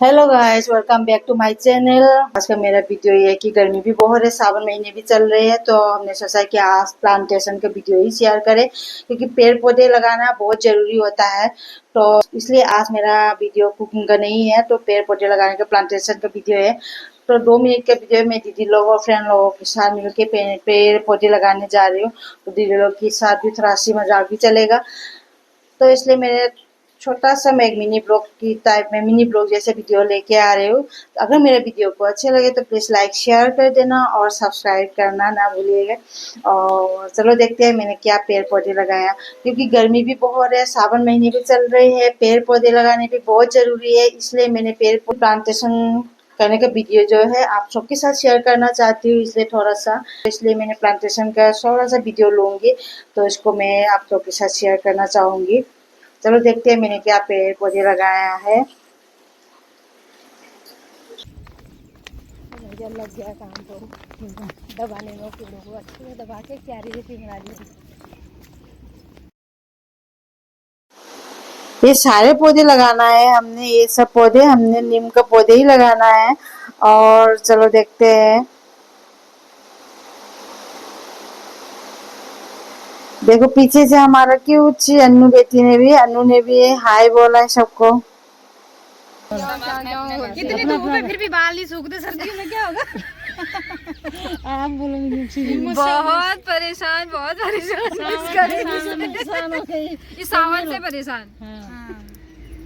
Hello guys, welcome back to my channel. आज का मेरा वीडियो ये है कि गर्मी भी बहुत है, सावन महीने भी चल रहे हैं, तो हमने सोचा कि आज प्लांटेशन का वीडियो ही शेयर करें, क्योंकि पेड़ पौधे लगाना बहुत जरूरी होता है। तो इसलिए आज मेरा वीडियो कुकिंग का नहीं है, तो पेड़ पौधे लगाने का प्लांटेशन का वीडियो है। तो 2 मिनट के वीडियो में दीदी लोग और फ्रेंड लोगों के साथ मिलकर पेड़ पौधे लगाने जा रही हूँ। तो दीदी लोग के साथ भी थोड़ा हंसी मजाक भी चलेगा, तो इसलिए मेरे छोटा सा मैं एक मिनी ब्लॉग की टाइप में मिनी ब्लॉग जैसे वीडियो लेके आ रही हूँ। तो अगर मेरे वीडियो को अच्छे लगे तो प्लीज़ लाइक शेयर कर देना और सब्सक्राइब करना ना भूलिएगा। और चलो देखते हैं मैंने क्या पेड़ पौधे लगाया, क्योंकि गर्मी भी बहुत है, सावन महीने भी चल रहे हैं, पेड़ पौधे लगाने भी बहुत ज़रूरी है। इसलिए मैंने पेड़ प्लांटेशन करने का वीडियो जो है आप सबके साथ शेयर करना चाहती हूँ, इसलिए मैंने प्लांटेशन का थोड़ा सा वीडियो लूँगी, तो इसको मैं आप सबके साथ शेयर करना चाहूँगी। चलो देखते हैं मैंने क्या पेड़ पौधे लगाया है। लग गया काम तो दबाने में पेड़ों को अच्छे से दबा के क्यारी जैसी बना दी। ये सारे पौधे लगाना है हमने, ये सब पौधे हमने नीम का पौधे ही लगाना है। और चलो देखते हैं। देखो पीछे से हमारा क्यूट सी अन्नू ने भी हाय बोला है सबको। कितनी धूप है फिर भी बाल नहीं सूखते, सर्दियों में क्या होगा? आप बोलोगे बहुत परेशान इस सावन से परेशान।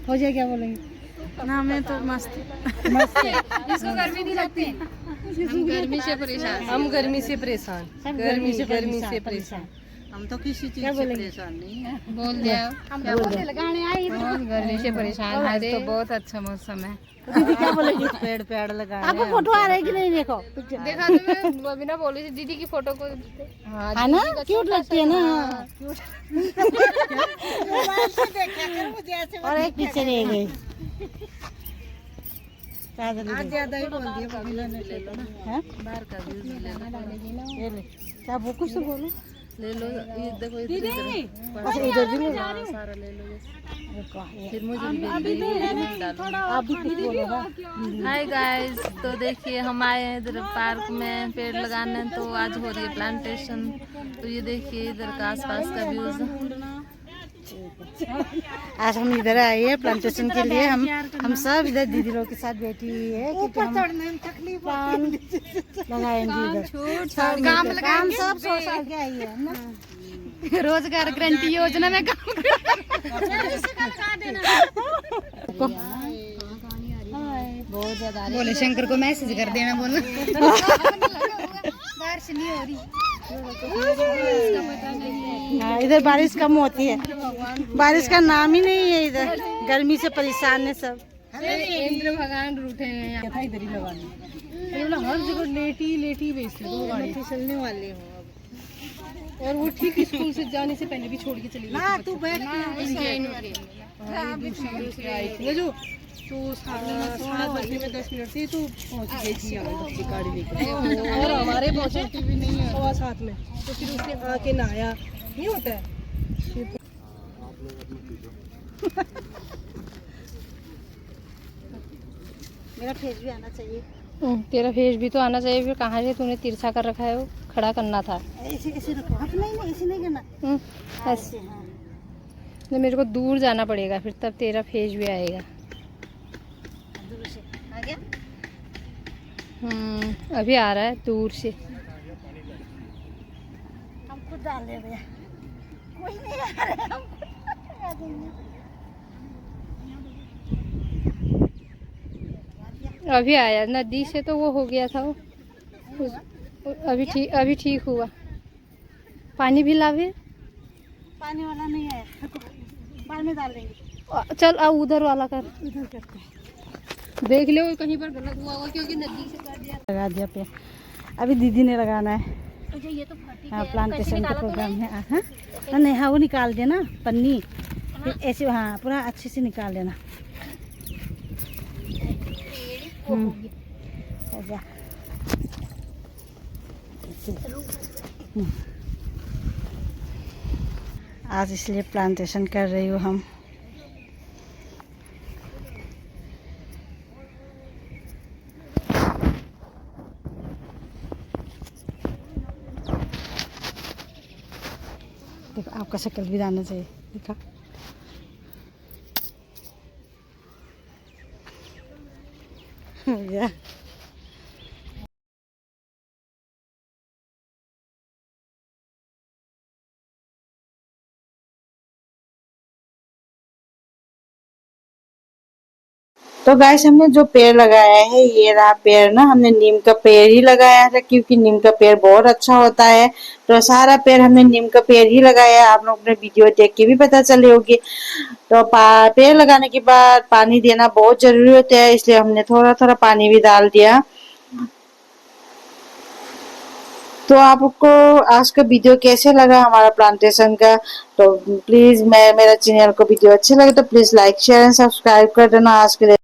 हो जाए क्या बोलेंगे ना, मैं तो मस्त इसको गर्मी नहीं लगती। हम गर्मी से परेशान गर्मी से परेशान। हम तो किसी चीज से परेशान नहीं है। बोल दिया हम पौधे लगाने आई, बहुत गर्मी से परेशान है। तो बहुत अच्छा मौसम है। दीदी क्या बोलेगी? पेड़ लगाए। आपको फोटो आ रहा है कि नहीं? देखो देखा तो मैं बिना बोली दीदी की फोटो को है ना, क्यूट लगती है ना। और एक पीछे रह गई। आज ज्यादा ही बोल दिया, बाहर का व्यूज ले लो। क्या वो कुछ तो बोलो, ले लो। ये देखो इधर भी सारा ले लो। फिर मुझे हाय गाइस, तो देखिए हम आए हैं इधर पार्क में पेड़ लगाने, तो आज हो रही है प्लांटेशन। तो ये देखिए इधर का आसपास का व्यूज। आज हम इधर आए हैं प्लांटेशन के लिए। हम सब इधर दीदी लोग के साथ बैठी हुई है, क्योंकि हम लगाएंगे इधर काम सब 100 साल के आई है ना। रोजगार गारंटी योजना में काम बहुत ज्यादा बोले शंकर को मैसेज कर देना, बोलना बारिश नहीं हो रही। हाँ, इधर बारिश कम होती है, बारिश का नाम ही नहीं है इधर। गर्मी से परेशान है सब। इंद्र भगवान रूठे हैं यहाँ। इधर ही लगाने हर जगह लेटी बेचते दो गाड़ी चलने वाली हूँ और वो ठीक स्कूल से जाने से पहले भी छोड़ के चली गई। तू बैठ जो तो 7 बजने में 10 मिनट से तो पहुँच गई थी यहाँ गाड़ी लेकर, और हमारे पहुँचे भी नहीं है 7:15 में। तो फिर उसने आके नहाया, नहीं होता है। मेरा फेस भी आना चाहिए। तेरा फेस भी तो आना चाहिए। फिर कहाँ से तूने तिरछा कर रखा है? वो खड़ा करना था। ऐसे ऐसे रखो। हाँ, नहीं ऐसे नहीं करना। ऐसे तो मेरे को दूर जाना पड़ेगा, फिर तब तेरा फेस भी आएगा। दूर से आ गया। अभी आ रहा है दूर से। हम खुद डाल दे भैया, कोई नहीं आ रहा है, हम खुद आ देंगे। अभी आया नदी से, तो वो हो गया था वो अभी ठीक हुआ। पानी भी लावे। पानी वाला नहीं है, बाद में डाल देंगे। चल अब उधर वाला कर, उधर करते हैं। देख ले वो कहीं पर गलत हुआ होगा, क्योंकि नदी से कर दिया। लगा दिया पे, अभी दीदी ने लगाना है। ये तो फटी हाँ, प्लांटेशन का प्रोग्राम है। हाँ नहीं, हाँ वो निकाल देना पन्नी, फिर ऐसे हाँ पूरा अच्छे से निकाल देना। आज इसलिए प्लांटेशन कर रही हूँ हम। देखो आपका शक्ल भी आना चाहिए, देखा। हो गया। तो गाइस हमने जो पेड़ लगाया है ये रहा पेड़ ना, हमने नीम का पेड़ ही लगाया था क्योंकि नीम का पेड़ बहुत अच्छा होता है। तो सारा पेड़ हमने नीम का पेड़ ही लगाया, आप लोग ने वीडियो देख के भी पता चली होगी। तो पेड़ लगाने के बाद पानी देना बहुत जरूरी होता है, इसलिए हमने थोड़ा थोड़ा पानी भी डाल दिया। तो आपको आज का वीडियो कैसे लगा हमारा प्लांटेशन का, तो प्लीज मेरा चैनल को वीडियो अच्छे लगे तो please like share and subscribe कर देना। आज के लिए